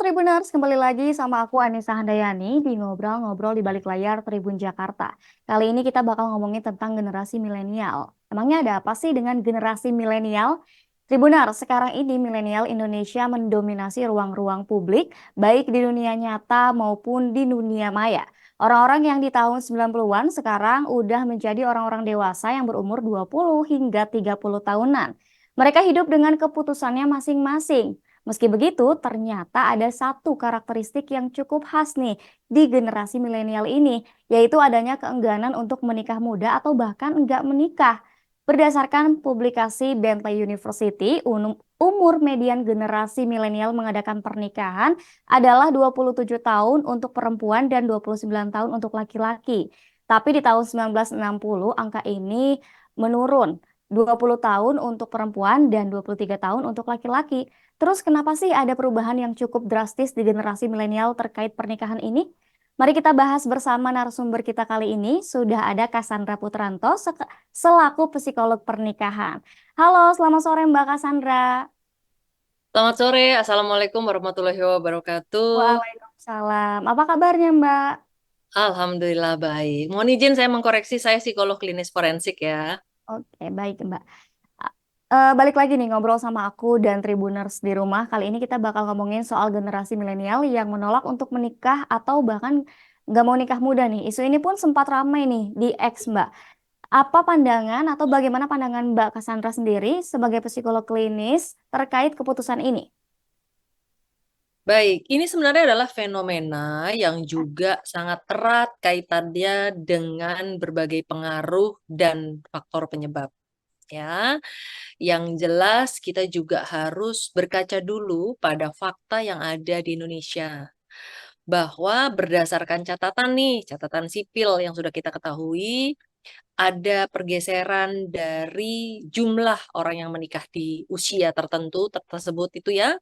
Tribuners, kembali lagi sama aku Anissa Handayani di Ngobrol-Ngobrol di Balik Layar Tribun Jakarta. Kali ini kita bakal ngomongin tentang generasi milenial. Emangnya ada apa sih dengan generasi milenial? Tribuners, sekarang ini milenial Indonesia mendominasi ruang-ruang publik, baik di dunia nyata maupun di dunia maya. Orang-orang yang di tahun 90-an sekarang udah menjadi orang-orang dewasa yang berumur 20 hingga 30 tahunan. Mereka hidup dengan keputusannya masing-masing. Meski begitu, ternyata ada satu karakteristik yang cukup khas nih di generasi milenial ini, yaitu adanya keengganan untuk menikah muda atau bahkan enggak menikah. Berdasarkan publikasi Bentley University, umur median generasi milenial mengadakan pernikahan adalah 27 tahun untuk perempuan dan 29 tahun untuk laki-laki. Tapi di tahun 1960, angka ini menurun. 20 tahun untuk perempuan dan 23 tahun untuk laki-laki. Terus kenapa sih ada perubahan yang cukup drastis di generasi milenial terkait pernikahan ini? Mari kita bahas bersama narasumber kita kali ini. Sudah ada Cassandra Putranto selaku psikolog pernikahan. Halo, selamat sore Mbak Cassandra. Selamat sore, Assalamualaikum warahmatullahi wabarakatuh. Waalaikumsalam. Apa kabarnya Mbak? Alhamdulillah baik. Mohon izin saya mengkoreksi, saya psikolog klinis forensik ya. Oke, baik Mbak. Balik lagi nih ngobrol sama aku dan Tribuners di rumah. Kali ini kita bakal ngomongin soal generasi milenial yang menolak untuk menikah atau bahkan nggak mau nikah muda nih. Isu ini pun sempat ramai nih di X, Mbak. Apa pandangan atau bagaimana pandangan Mbak Cassandra sendiri sebagai psikolog klinis terkait keputusan ini? Baik, ini sebenarnya adalah fenomena yang juga sangat erat kaitannya dengan berbagai pengaruh dan faktor penyebab. Ya, yang jelas kita juga harus berkaca dulu pada fakta yang ada di Indonesia. Bahwa berdasarkan catatan nih, catatan sipil yang sudah kita ketahui, ada pergeseran dari jumlah orang yang menikah di usia tertentu tersebut itu ya.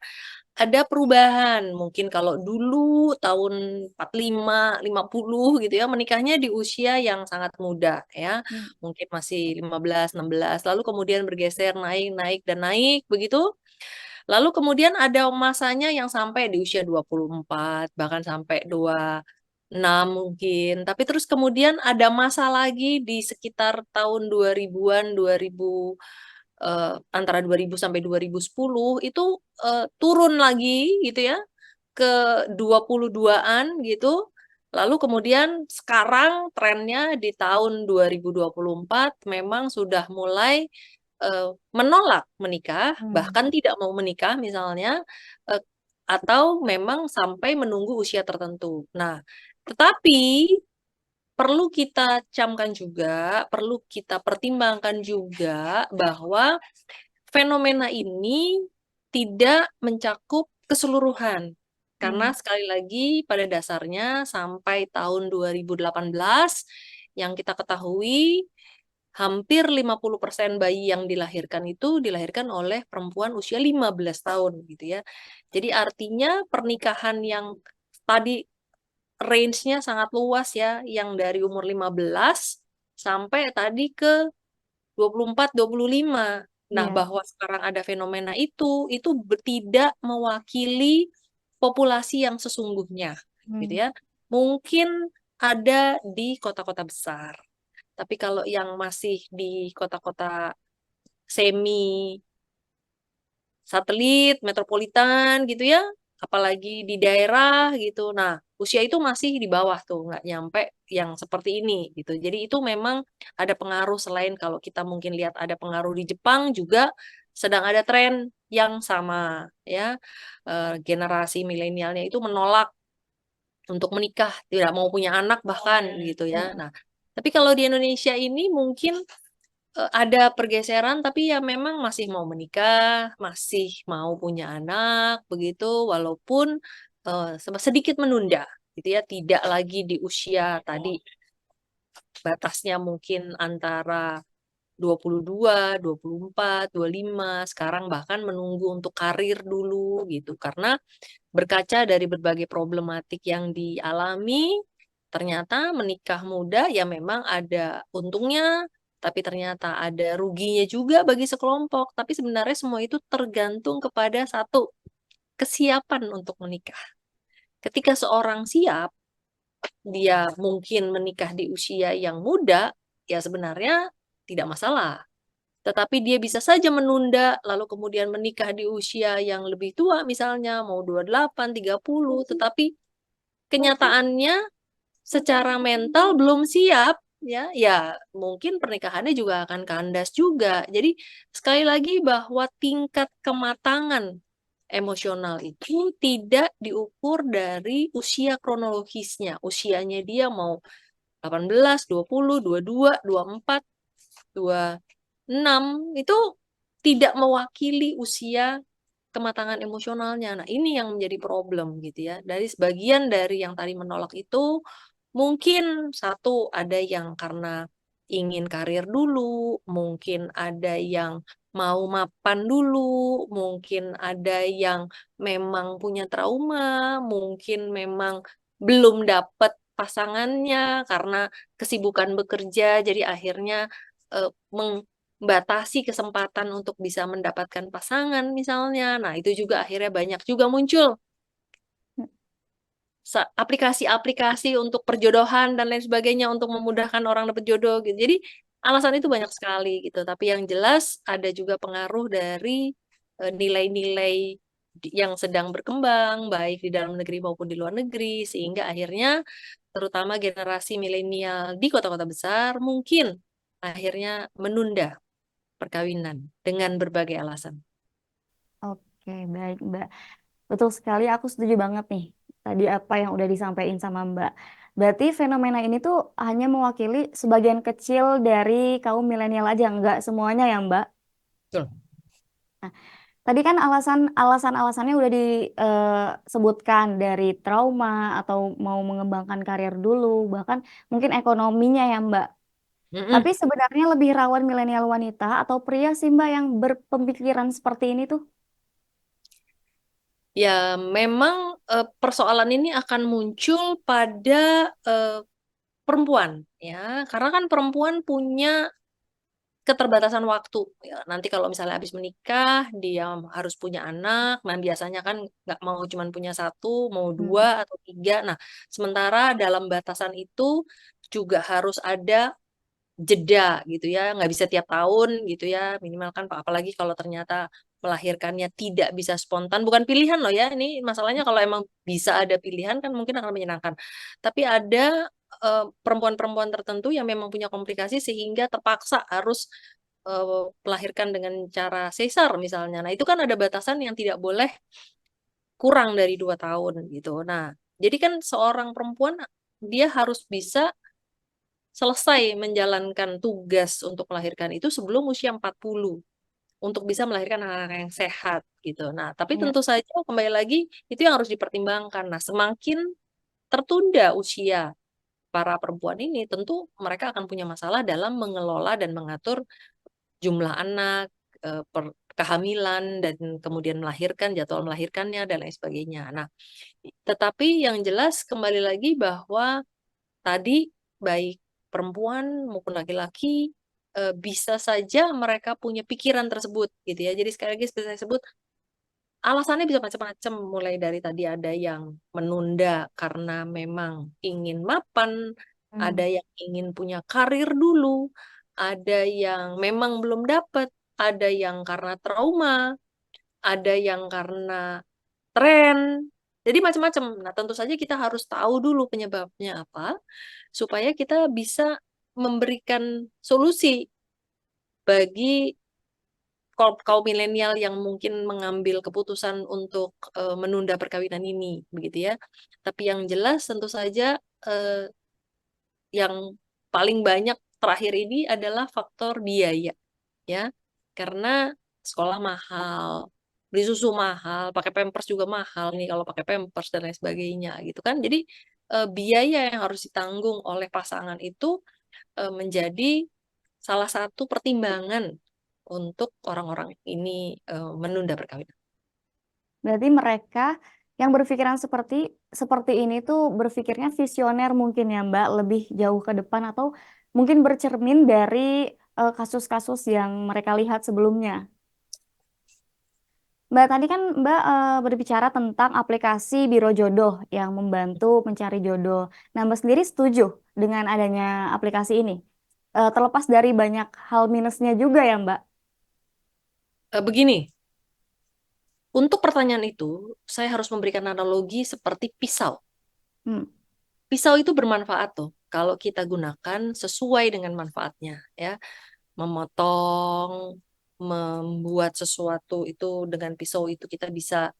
Ada perubahan. Mungkin kalau dulu tahun 45, 50 gitu ya, menikahnya di usia yang sangat muda ya. Hmm. Mungkin masih 15, 16. Lalu kemudian bergeser naik, naik dan naik begitu. Lalu kemudian ada masanya yang sampai di usia 24, bahkan sampai 26 mungkin. Tapi terus kemudian ada masa lagi di sekitar tahun 2000-an, 2000 antara 2000 sampai 2010 itu turun lagi gitu ya ke 22-an gitu. Lalu kemudian sekarang trennya di tahun 2024 memang sudah mulai menolak menikah, Hmm. bahkan tidak mau menikah misalnya, eh, atau memang sampai menunggu usia tertentu. Nah, tetapi perlu kita camkan juga, perlu kita pertimbangkan juga bahwa fenomena ini tidak mencakup keseluruhan. Karena Hmm. sekali lagi pada dasarnya sampai tahun 2018 yang kita ketahui hampir 50% bayi yang dilahirkan itu dilahirkan oleh perempuan usia 15 tahun gitu ya. Jadi artinya pernikahan yang tadi range-nya sangat luas ya, yang dari umur 15 sampai tadi ke 24, 25. Nah, Iya. bahwa sekarang ada fenomena itu tidak mewakili populasi yang sesungguhnya, gitu Hmm. ya. Mungkin ada di kota-kota besar, tapi kalau yang masih di kota-kota semi satelit, metropolitan gitu ya, apalagi di daerah gitu. Nah, usia itu masih di bawah tuh, nggak nyampe yang seperti ini gitu. Jadi itu memang ada pengaruh selain kalau kita mungkin lihat ada pengaruh di Jepang juga sedang ada tren yang sama ya. Generasi milenialnya itu menolak untuk menikah, tidak mau punya anak bahkan gitu ya. Hmm. Nah, tapi kalau di Indonesia ini mungkin ada pergeseran tapi ya memang masih mau menikah, masih mau punya anak begitu walaupun sedikit menunda gitu ya, tidak lagi di usia tadi batasnya mungkin antara 22, 24, 25, sekarang bahkan menunggu untuk karir dulu gitu. Karena berkaca dari berbagai problematik yang dialami, ternyata menikah muda ya memang ada untungnya, tapi ternyata ada ruginya juga bagi sekelompok. Tapi sebenarnya semua itu tergantung kepada satu, kesiapan untuk menikah. Ketika seorang siap, dia mungkin menikah di usia yang muda, ya sebenarnya tidak masalah. Tetapi dia bisa saja menunda, lalu kemudian menikah di usia yang lebih tua, misalnya mau 28, 30, tetapi kenyataannya secara mental belum siap, ya mungkin pernikahannya juga akan kandas juga. Jadi sekali lagi bahwa tingkat kematangan emosional itu tidak diukur dari usia kronologisnya. Usianya dia mau 18, 20, 22, 24, 26 itu tidak mewakili usia kematangan emosionalnya. Nah, ini yang menjadi problem gitu ya. Dari sebagian dari yang tadi menolak itu mungkin satu ada yang karena ingin karir dulu, mungkin ada yang mau mapan dulu, mungkin ada yang memang punya trauma, mungkin memang belum dapat pasangannya karena kesibukan bekerja, jadi akhirnya membatasi kesempatan untuk bisa mendapatkan pasangan misalnya. Nah, itu juga akhirnya banyak juga muncul aplikasi-aplikasi untuk perjodohan dan lain sebagainya untuk memudahkan orang dapat jodoh gitu. Jadi alasan itu banyak sekali gitu. Tapi yang jelas ada juga pengaruh dari nilai-nilai yang sedang berkembang baik di dalam negeri maupun di luar negeri sehingga akhirnya terutama generasi milenial di kota-kota besar mungkin akhirnya menunda perkawinan dengan berbagai alasan. Oke, baik Mbak. Betul sekali, aku setuju banget nih. Tadi apa yang udah disampaikan sama Mbak. Berarti fenomena ini tuh hanya mewakili sebagian kecil dari kaum milenial aja, nggak semuanya ya Mbak. Betul. Nah, tadi kan alasan-alasannya udah disebutkan dari trauma atau mau mengembangkan karir dulu, bahkan mungkin ekonominya ya Mbak. Tapi Mm-mm. sebenarnya lebih rawan milenial wanita atau pria sih Mbak yang berpemikiran seperti ini tuh? Ya, memang persoalan ini akan muncul pada eh, perempuan, ya, karena kan perempuan punya keterbatasan waktu. Ya, nanti kalau misalnya habis menikah, dia harus punya anak. Nah, biasanya kan nggak mau cuma punya satu, mau Hmm. dua atau tiga. Nah, sementara dalam batasan itu juga harus ada jeda gitu ya, nggak bisa tiap tahun gitu ya, minimal kan apalagi kalau ternyata melahirkannya tidak bisa spontan, bukan pilihan loh ya, ini masalahnya kalau emang bisa ada pilihan kan mungkin akan menyenangkan, tapi ada perempuan-perempuan tertentu yang memang punya komplikasi sehingga terpaksa harus melahirkan dengan cara sesar misalnya, nah itu kan ada batasan yang tidak boleh kurang dari 2 tahun gitu, nah jadi kan seorang perempuan dia harus bisa selesai menjalankan tugas untuk melahirkan itu sebelum usia 40 untuk bisa melahirkan anak-anak yang sehat gitu. Nah, tapi Iya. tentu saja kembali lagi itu yang harus dipertimbangkan. Nah, semakin tertunda usia para perempuan ini, tentu mereka akan punya masalah dalam mengelola dan mengatur jumlah anak, kehamilan dan kemudian melahirkan, jadwal melahirkannya dan lain sebagainya. Nah, tetapi yang jelas kembali lagi bahwa tadi baik perempuan maupun laki-laki bisa saja mereka punya pikiran tersebut gitu ya. Jadi sekali lagi seperti saya sebut alasannya bisa macam-macam mulai dari tadi ada yang menunda karena memang ingin mapan, ada Hmm. yang ingin punya karir dulu, ada yang memang belum dapat, ada yang karena trauma, ada yang karena tren. Jadi macam-macam. Nah, tentu saja kita harus tahu dulu penyebabnya apa supaya kita bisa memberikan solusi bagi kaum kaum milenial yang mungkin mengambil keputusan untuk menunda perkawinan ini, begitu ya. Tapi yang jelas tentu saja eh, yang paling banyak terakhir ini adalah faktor biaya, ya. Karena sekolah mahal, beli susu mahal, pakai pampers juga mahal nih kalau pakai pampers dan lain sebagainya, gitu kan. Jadi biaya yang harus ditanggung oleh pasangan itu menjadi salah satu pertimbangan untuk orang-orang ini menunda perkawinan. Berarti mereka yang berpikiran seperti seperti ini tuh berpikirnya visioner mungkin ya Mbak, lebih jauh ke depan atau mungkin bercermin dari kasus-kasus yang mereka lihat sebelumnya. Mbak, tadi kan Mbak berbicara tentang aplikasi Biro Jodoh yang membantu mencari jodoh. Nah, Mbak sendiri setuju dengan adanya aplikasi ini? Terlepas dari banyak hal minusnya juga ya, Mbak. Begini, untuk pertanyaan itu, saya harus memberikan analogi seperti pisau. Hmm, Pisau itu bermanfaat tuh kalau kita gunakan sesuai dengan manfaatnya, ya. Memotong, membuat sesuatu itu dengan pisau itu kita bisa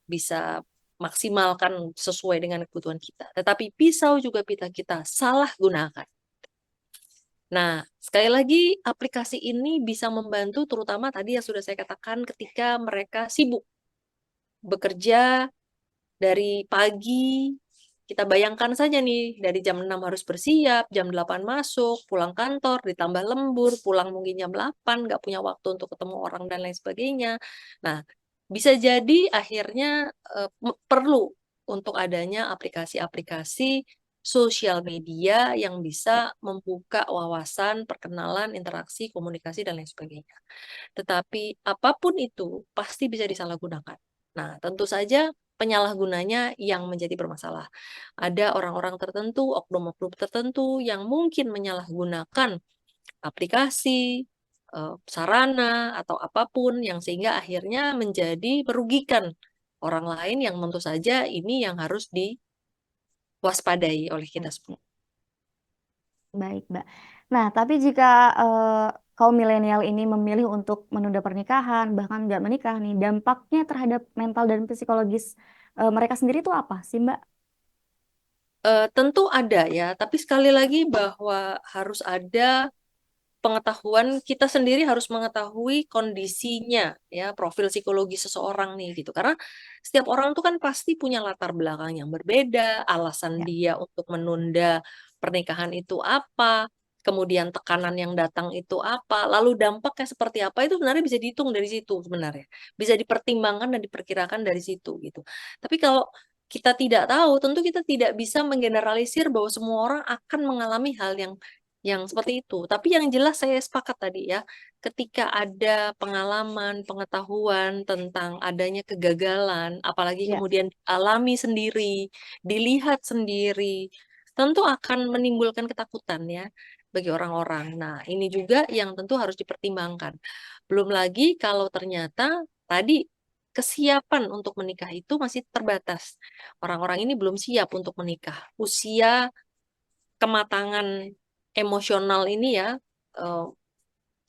bisa maksimalkan sesuai dengan kebutuhan kita. Tetapi pisau juga kita salah gunakan. Nah, sekali lagi aplikasi ini bisa membantu terutama tadi yang sudah saya katakan ketika mereka sibuk bekerja dari pagi. Kita bayangkan saja nih, dari jam 6 harus bersiap, jam 8 masuk, pulang kantor, ditambah lembur, pulang mungkin jam 8, nggak punya waktu untuk ketemu orang dan lain sebagainya. Nah, bisa jadi akhirnya perlu untuk adanya aplikasi-aplikasi sosial media yang bisa membuka wawasan, perkenalan, interaksi, komunikasi, dan lain sebagainya. Tetapi apapun itu pasti bisa disalahgunakan. Nah, tentu saja penyalahgunanya yang menjadi bermasalah. Ada orang-orang tertentu, oknum-oknum tertentu yang mungkin menyalahgunakan aplikasi, sarana, atau apapun yang sehingga akhirnya menjadi merugikan orang lain yang tentu saja ini yang harus diwaspadai oleh kita oke. semua. Baik, Mbak. Nah, tapi jika kaum milenial ini memilih untuk menunda pernikahan, bahkan nggak menikah nih, dampaknya terhadap mental dan psikologis mereka sendiri itu apa sih, Mbak? Tentu ada ya, tapi sekali lagi bahwa harus ada pengetahuan kita sendiri harus mengetahui kondisinya ya profil psikologi seseorang nih gitu karena setiap orang tuh kan pasti punya latar belakang yang berbeda alasan Ya, dia untuk menunda pernikahan itu apa kemudian tekanan yang datang itu apa lalu dampaknya seperti apa itu sebenarnya bisa dihitung dari situ sebenarnya bisa dipertimbangkan dan diperkirakan dari situ gitu tapi kalau kita tidak tahu tentu kita tidak bisa menggeneralisir bahwa semua orang akan mengalami hal yang seperti itu. Tapi yang jelas saya sepakat tadi ya, ketika ada pengalaman, pengetahuan tentang adanya kegagalan, apalagi ya. kemudian alami sendiri, dilihat sendiri, tentu akan menimbulkan ketakutan ya bagi orang-orang. Nah, ini juga yang tentu harus dipertimbangkan. Belum lagi kalau ternyata tadi kesiapan untuk menikah itu masih terbatas. Orang-orang ini belum siap untuk menikah. Usia kematangan emosional ini ya eh,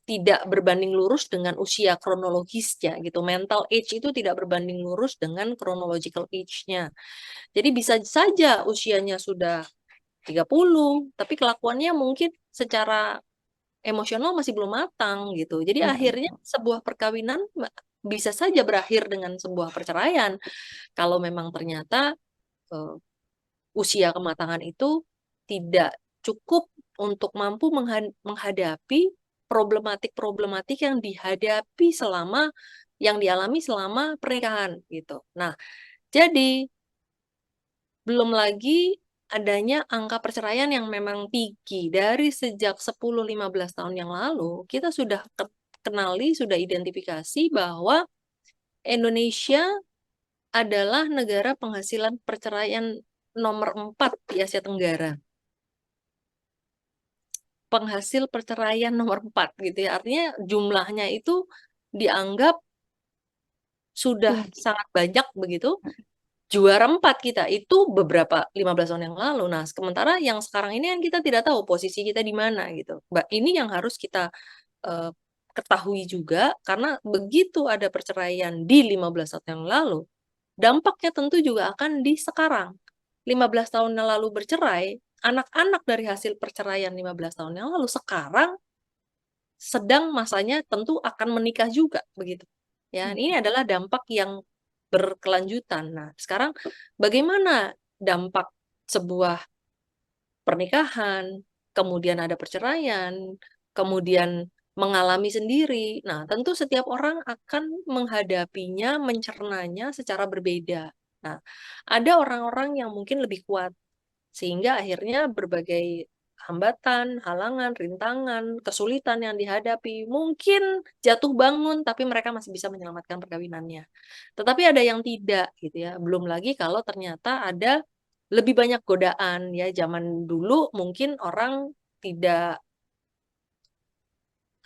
tidak berbanding lurus dengan usia kronologisnya gitu. Mental age itu tidak berbanding lurus dengan chronological age-nya. Jadi bisa saja usianya sudah 30, tapi kelakuannya mungkin secara emosional masih belum matang gitu. Jadi Iya, akhirnya betul. sebuah perkawinan bisa saja berakhir dengan sebuah perceraian kalau memang ternyata eh, usia kematangan itu tidak cukup untuk mampu menghadapi problematik-problematik yang dihadapi selama yang dialami selama pernikahan gitu. Nah, jadi belum lagi adanya angka perceraian yang memang tinggi dari sejak 10-15 tahun yang lalu, kita sudah kenali, sudah identifikasi bahwa Indonesia adalah negara penghasilan perceraian nomor 4 di Asia Tenggara. Penghasil perceraian nomor 4 gitu ya. Artinya jumlahnya itu dianggap sudah Tinggi. sangat banyak begitu. Juara 4 kita itu beberapa 15 tahun yang lalu. Nah, sementara yang sekarang ini kan kita tidak tahu posisi kita di mana gitu. Mbak, ini yang harus kita eh, ketahui juga karena begitu ada perceraian di 15 tahun yang lalu, dampaknya tentu juga akan di sekarang. 15 tahun yang lalu bercerai, anak-anak dari hasil perceraian 15 tahun yang lalu sekarang sedang masanya tentu akan menikah juga begitu. Ya, ini adalah dampak yang berkelanjutan. Nah, sekarang bagaimana dampak sebuah pernikahan, kemudian ada perceraian, kemudian mengalami sendiri. Nah, tentu setiap orang akan menghadapinya, mencernanya secara berbeda. Nah, ada orang-orang yang mungkin lebih kuat sehingga akhirnya berbagai hambatan, halangan, rintangan, kesulitan yang dihadapi. Mungkin jatuh bangun, tapi mereka masih bisa menyelamatkan perkawinannya. Tetapi ada yang tidak, gitu ya. Belum lagi kalau ternyata ada lebih banyak godaan, ya. Zaman dulu mungkin orang tidak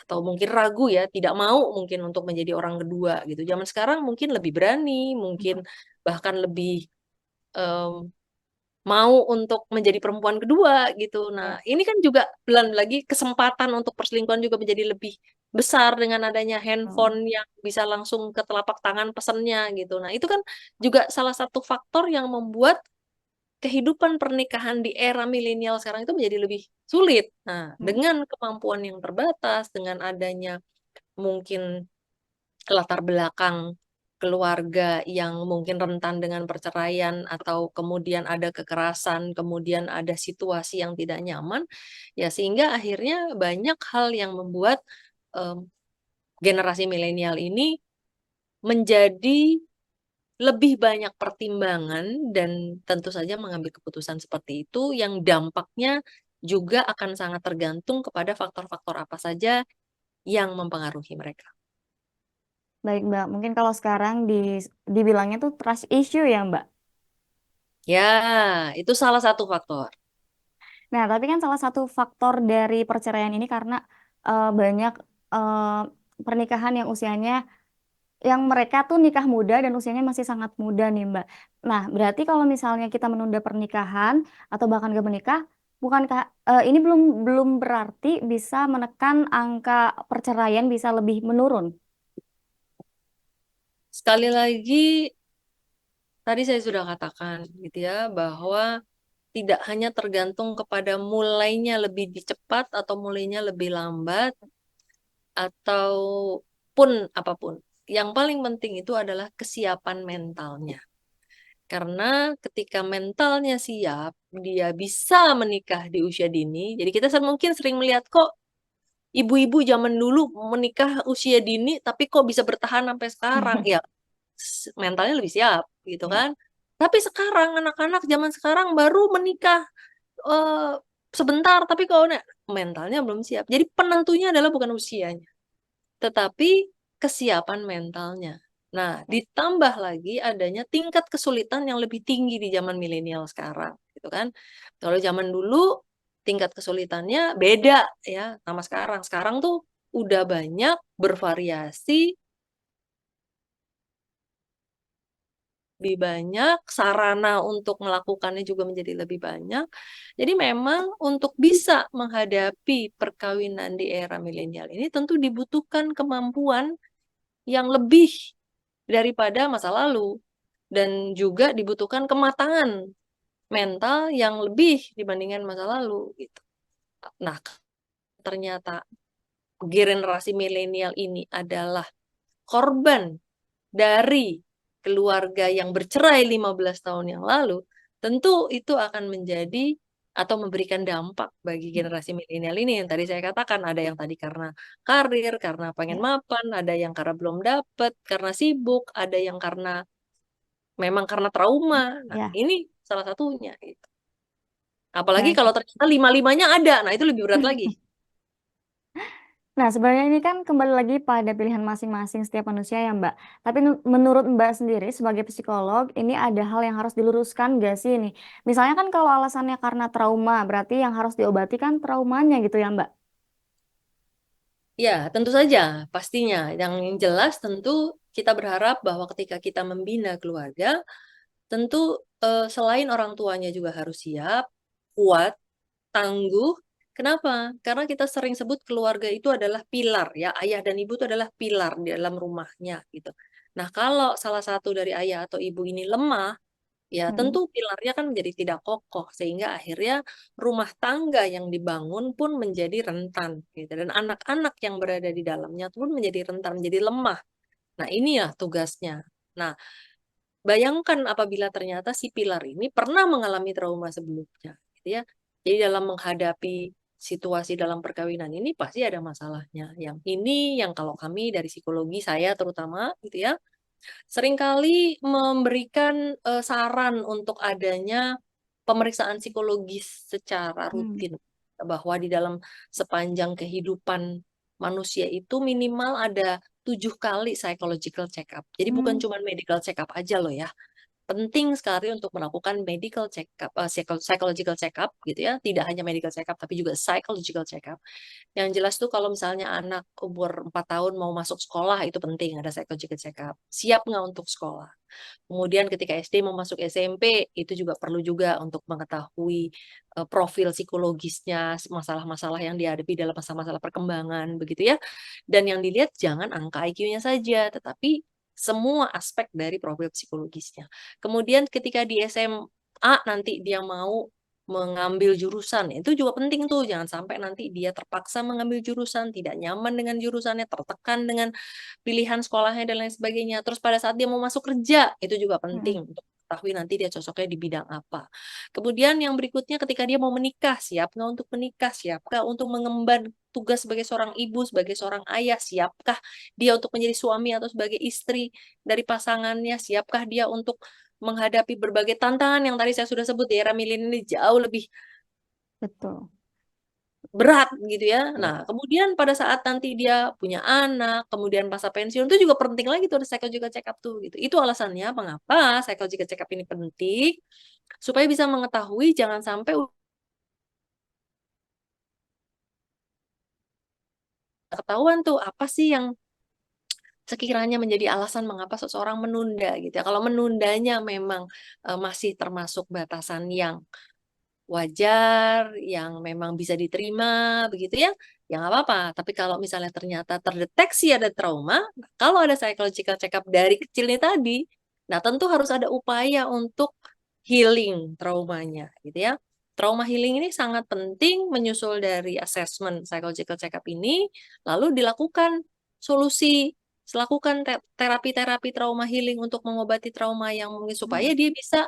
atau mungkin ragu ya, tidak mau mungkin untuk menjadi orang kedua gitu. Zaman sekarang mungkin lebih berani, mungkin bahkan lebih em, mau untuk menjadi perempuan kedua gitu. Ya. Nah, ini kan juga belum lagi kesempatan untuk perselingkuhan juga menjadi lebih besar dengan adanya Hmm. handphone yang bisa langsung ke telapak tangan pesennya gitu. Nah, itu kan juga salah satu faktor yang membuat kehidupan pernikahan di era milenial sekarang itu menjadi lebih sulit. Nah, Hmm. dengan kemampuan yang terbatas, dengan adanya mungkin latar belakang keluarga yang mungkin rentan dengan perceraian atau kemudian ada kekerasan, kemudian ada situasi yang tidak nyaman, ya sehingga akhirnya banyak hal yang membuat em, generasi milenial ini menjadi lebih banyak pertimbangan dan tentu saja mengambil keputusan seperti itu yang dampaknya juga akan sangat tergantung kepada faktor-faktor apa saja yang mempengaruhi mereka. Baik, Mbak. Mungkin kalau sekarang dibilangnya tuh trust issue ya, Mbak. Ya, itu salah satu faktor. Nah, tapi kan salah satu faktor dari perceraian ini karena banyak eh, pernikahan yang usianya, yang mereka tuh nikah muda dan usianya masih sangat muda nih, Mbak. Nah, berarti kalau misalnya kita menunda pernikahan atau bahkan gak menikah, bukankah ini belum belum berarti bisa menekan angka perceraian bisa lebih menurun? Sekali lagi, tadi saya sudah katakan gitu ya, bahwa tidak hanya tergantung kepada mulainya lebih cepat atau mulainya lebih lambat, ataupun apapun. Yang paling penting itu adalah kesiapan mentalnya. Karena ketika mentalnya siap, dia bisa menikah di usia dini. Jadi kita mungkin sering melihat kok ibu-ibu zaman dulu menikah usia dini, tapi kok bisa bertahan sampai sekarang. Ya, mentalnya lebih siap gitu Ya. kan. Tapi sekarang anak-anak zaman sekarang baru menikah eh, sebentar, tapi kalau mentalnya belum siap. Jadi penentunya adalah bukan usianya, tetapi kesiapan mentalnya. Nah, ditambah lagi adanya tingkat kesulitan yang lebih tinggi di zaman milenial sekarang, gitu kan. Kalau zaman dulu tingkat kesulitannya beda ya sama sekarang. Sekarang tuh udah banyak bervariasi, lebih banyak, sarana untuk melakukannya juga menjadi lebih banyak. Jadi memang untuk bisa menghadapi perkawinan di era milenial ini tentu dibutuhkan kemampuan yang lebih daripada masa lalu dan juga dibutuhkan kematangan mental yang lebih dibandingkan masa lalu gitu. Nah, ternyata generasi milenial ini adalah korban dari keluarga yang bercerai 15 tahun yang lalu, tentu itu akan menjadi atau memberikan dampak bagi generasi milenial ini yang tadi saya katakan ada yang tadi karena karir, karena pengen Ya. mapan, ada yang karena belum dapet, karena sibuk, ada yang karena memang karena trauma. Nah, Ya. ini salah satunya gitu. Apalagi Baik. kalau ternyata lima-limanya ada, nah itu lebih berat lagi. Nah, sebenarnya ini kan kembali lagi pada pilihan masing-masing setiap manusia ya, Mbak. Tapi menurut Mbak sendiri sebagai psikolog, ini ada hal yang harus diluruskan gak sih ini? Misalnya kan kalau alasannya karena trauma, berarti yang harus diobati kan traumanya gitu ya, Mbak? Ya, tentu saja, pastinya. Yang jelas tentu kita berharap bahwa ketika kita membina keluarga, tentu selain orang tuanya juga harus siap, kuat, tangguh. Kenapa? Karena kita sering sebut keluarga itu adalah pilar ya, ayah dan ibu itu adalah pilar di dalam rumahnya gitu. Nah, kalau salah satu dari ayah atau ibu ini lemah, ya Hmm. tentu pilarnya kan menjadi tidak kokoh sehingga akhirnya rumah tangga yang dibangun pun menjadi rentan gitu dan anak-anak yang berada di dalamnya pun menjadi rentan, menjadi lemah. Nah, ini ya tugasnya. Nah, bayangkan apabila ternyata si pilar ini pernah mengalami trauma sebelumnya, gitu ya. Jadi dalam menghadapi situasi dalam perkawinan ini pasti ada masalahnya. Yang ini yang kalau kami dari psikologi saya terutama gitu ya, seringkali memberikan saran untuk adanya pemeriksaan psikologis secara Hmm. rutin. bahwa di dalam sepanjang kehidupan manusia itu minimal ada 7 kali psychological check up. Jadi bukan Hmm. cuma medical check up aja loh ya. Penting sekali untuk melakukan medical check up, psychological check up gitu ya. Tidak hanya medical check up tapi juga psychological check up. Yang jelas tuh kalau misalnya anak umur 4 tahun mau masuk sekolah itu penting ada psychological check up. Siap nggak untuk sekolah? Kemudian ketika SD mau masuk SMP itu juga perlu juga untuk mengetahui profil psikologisnya, masalah-masalah yang dihadapi dalam masalah-masalah perkembangan begitu ya. Dan yang dilihat jangan angka IQ-nya saja, tetapi semua aspek dari profil psikologisnya. Kemudian ketika di SMA nanti dia mau mengambil jurusan, itu juga penting tuh. Jangan sampai nanti dia terpaksa mengambil jurusan, tidak nyaman dengan jurusannya, tertekan dengan pilihan sekolahnya dan lain sebagainya. Terus pada saat dia mau masuk kerja, itu juga Mm-mm. penting untuk ketahui nanti dia cocoknya di bidang apa. Kemudian yang berikutnya ketika dia mau menikah, siap nggak untuk menikah, siapkah untuk mengemban tugas sebagai seorang ibu, sebagai seorang ayah, siapkah dia untuk menjadi suami atau sebagai istri dari pasangannya, siapkah dia untuk menghadapi berbagai tantangan yang tadi saya sudah sebut di era milenial ini jauh lebih Betul. berat gitu ya. Nah, Ya. kemudian pada saat nanti dia punya anak, kemudian masa pensiun itu juga penting lagi tuh ada psychological check up tuh gitu. Itu alasannya mengapa psychological check up ini penting supaya bisa mengetahui jangan sampai udah ketahuan tuh apa sih yang sekiranya menjadi alasan mengapa seseorang menunda gitu ya. Kalau menundanya memang masih termasuk batasan yang wajar, yang memang bisa diterima, begitu ya, ya nggak apa-apa. Tapi kalau misalnya ternyata terdeteksi ada trauma, nah, kalau ada psychological check up dari kecil ini tadi, nah tentu harus ada upaya untuk healing traumanya, gitu ya. Trauma healing ini sangat penting menyusul dari assessment psychological check up ini, lalu dilakukan solusi, lakukan terapi-terapi trauma healing untuk mengobati trauma yang mungkin supaya Hmm. dia bisa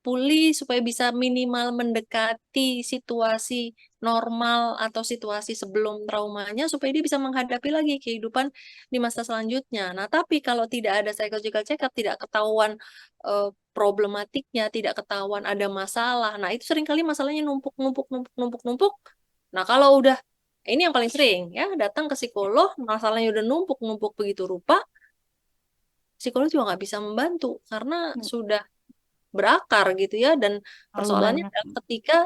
pulih supaya bisa minimal mendekati situasi normal atau situasi sebelum traumanya supaya dia bisa menghadapi lagi kehidupan di masa selanjutnya. Nah, tapi kalau tidak ada psychological check up, tidak ketahuan problematiknya, tidak ketahuan ada masalah. Nah, itu seringkali masalahnya numpuk, numpuk, numpuk, numpuk, numpuk. Nah, kalau udah ini yang paling sering ya, datang ke psikolog, masalahnya udah numpuk, numpuk begitu rupa, psikolog juga nggak bisa membantu karena Hmm. sudah berakar gitu ya dan Terlalu persoalannya banyak. adalah ketika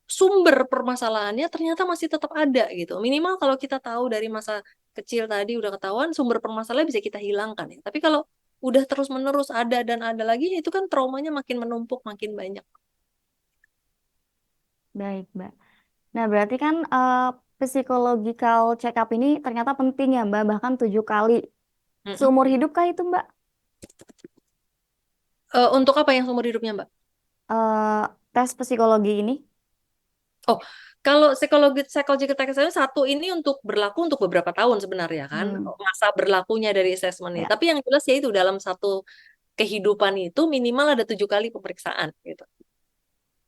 sumber permasalahannya ternyata masih tetap ada gitu. Minimal kalau kita tahu dari masa kecil tadi udah ketahuan sumber permasalahan bisa kita hilangkan ya. Tapi kalau udah terus-menerus ada dan ada lagi itu kan traumanya makin menumpuk, makin banyak. Baik, Mbak. Nah, berarti kan psychological check up ini ternyata penting ya, Mbak, bahkan 7 kali. Mm-mm. Seumur hidup kah itu, Mbak? Untuk apa yang seumur hidupnya, Mbak? Eh, Tes psikologi ini? Oh, kalau psikologi psikologi ketegasan satu ini untuk berlaku untuk beberapa tahun sebenarnya kan Hmm, masa berlakunya dari assessment ini. ya. Tapi yang jelas ya itu dalam satu kehidupan itu minimal ada 7 kali pemeriksaan gitu.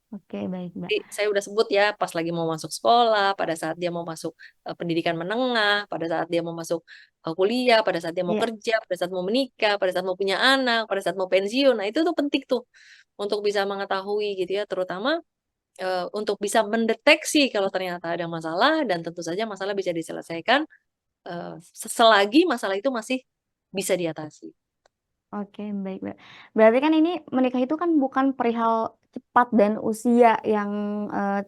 Oke, baik, Mbak. Jadi saya udah sebut ya pas lagi mau masuk sekolah, pada saat dia mau masuk pendidikan menengah, pada saat dia mau masuk kuliah, pada saat dia mau Iya. kerja, pada saat mau menikah, pada saat mau punya anak, pada saat mau pensiun. Nah, itu tuh penting tuh untuk bisa mengetahui gitu ya, terutama untuk bisa mendeteksi kalau ternyata ada masalah dan tentu saja masalah bisa diselesaikan selagi masalah itu masih bisa diatasi. Oke, baik, Mbak. Berarti kan ini menikah itu kan bukan perihal cepat dan usia yang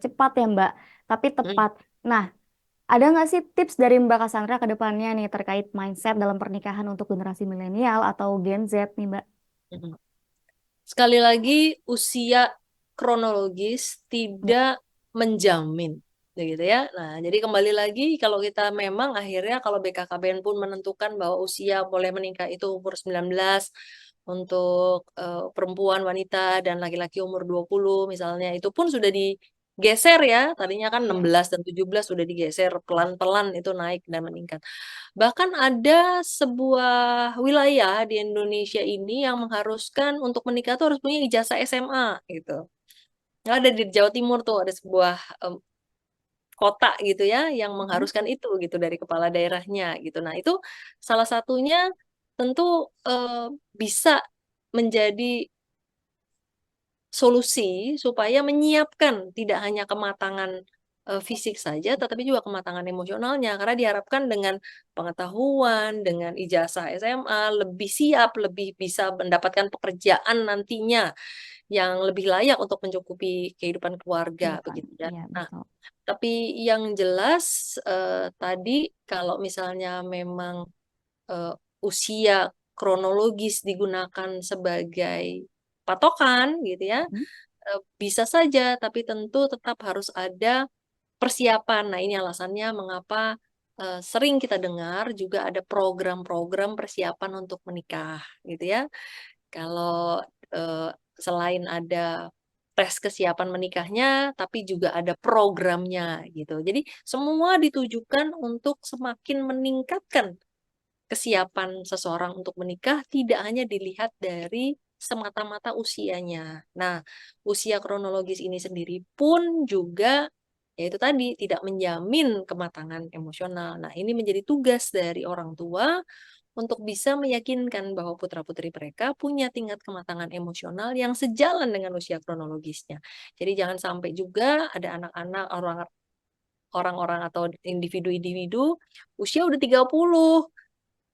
cepat ya, Mbak, tapi Mm, tepat. Nah, ada nggak sih tips dari Mbak Cassandra ke depannya nih terkait mindset dalam pernikahan untuk generasi milenial atau Gen Z nih, Mbak? mm. Sekali lagi, usia kronologis Ya. tidak menjamin, gitu ya. Nah, jadi kembali lagi kalau kita memang akhirnya kalau BKKBN pun menentukan bahwa usia boleh menikah itu umur 19 untuk perempuan, wanita dan laki-laki umur 20 misalnya, itu pun sudah digeser ya. Tadinya kan Iya. 16 dan 17 sudah digeser pelan-pelan itu naik dan meningkat. Bahkan ada sebuah wilayah di Indonesia ini yang mengharuskan untuk menikah tuh harus punya ijazah SMA gitu. Nggak ada di Jawa Timur tuh ada sebuah kota gitu ya yang Mhm. mengharuskan itu gitu dari kepala daerahnya gitu. Nah, itu salah satunya tentu bisa menjadi solusi supaya menyiapkan tidak hanya kematangan fisik saja, tetapi juga kematangan emosionalnya. Karena diharapkan dengan pengetahuan, dengan ijazah SMA, lebih siap, lebih bisa mendapatkan pekerjaan nantinya yang lebih layak untuk mencukupi kehidupan ke keluarga, depan. begitu ya. Iya, Nah, betul. tapi yang jelas tadi kalau misalnya memang eh, usia kronologis digunakan sebagai patokan, gitu ya, Hmm. bisa saja, tapi tentu tetap harus ada persiapan. Nah, ini alasannya mengapa sering kita dengar juga ada program-program persiapan untuk menikah, gitu ya. Kalau eh, selain ada tes kesiapan menikahnya, tapi juga ada programnya, gitu. Jadi semua ditujukan untuk semakin meningkatkan kesiapan seseorang untuk menikah, tidak hanya dilihat dari semata-mata usianya. Nah, usia kronologis ini sendiri pun juga yaitu tadi tidak menjamin kematangan emosional. Nah, ini menjadi tugas dari orang tua untuk bisa meyakinkan bahwa putra-putri mereka punya tingkat kematangan emosional yang sejalan dengan usia kronologisnya. Jadi jangan sampai juga ada anak-anak orang-orang atau individu-individu usia udah 30,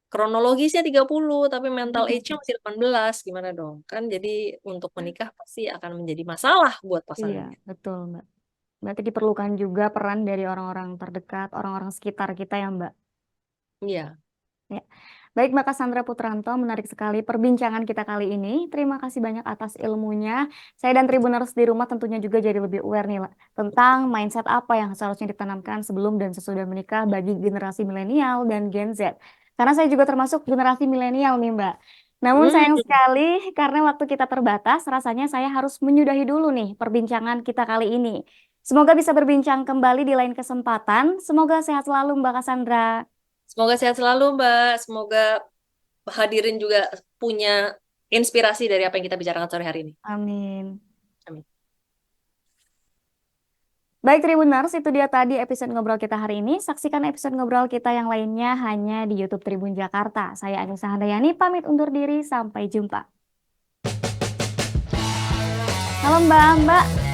kronologisnya 30 tapi mental age-nya masih 18, gimana dong? Kan jadi untuk menikah pasti akan menjadi masalah buat Iya, pasangannya. betul, Mbak. Berarti diperlukan juga peran dari orang-orang terdekat, orang-orang sekitar kita ya, Mbak. Iya. Ya. Baik, Mbak Cassandra Putranto, menarik sekali perbincangan kita kali ini. Terima kasih banyak atas ilmunya. Saya dan Tribuners di rumah tentunya juga jadi lebih aware nih lah, tentang mindset apa yang seharusnya ditanamkan sebelum dan sesudah menikah bagi generasi milenial dan Gen Z. Karena saya juga termasuk generasi milenial nih, Mbak. Namun sayang Hmm, sekali karena waktu kita terbatas, rasanya saya harus menyudahi dulu nih perbincangan kita kali ini. Semoga bisa berbincang kembali di lain kesempatan. Semoga sehat selalu, Mbak Cassandra. semoga sehat selalu, Mbak. Semoga hadirin juga punya inspirasi dari apa yang kita bicarakan sore hari ini. Amin. Amin. Baik Tribuners, itu dia tadi episode ngobrol kita hari ini. Saksikan episode ngobrol kita yang lainnya hanya di YouTube Tribun Jakarta. Saya Anissa Handayani, pamit undur diri. Sampai jumpa. Halo Mbak, Mbak.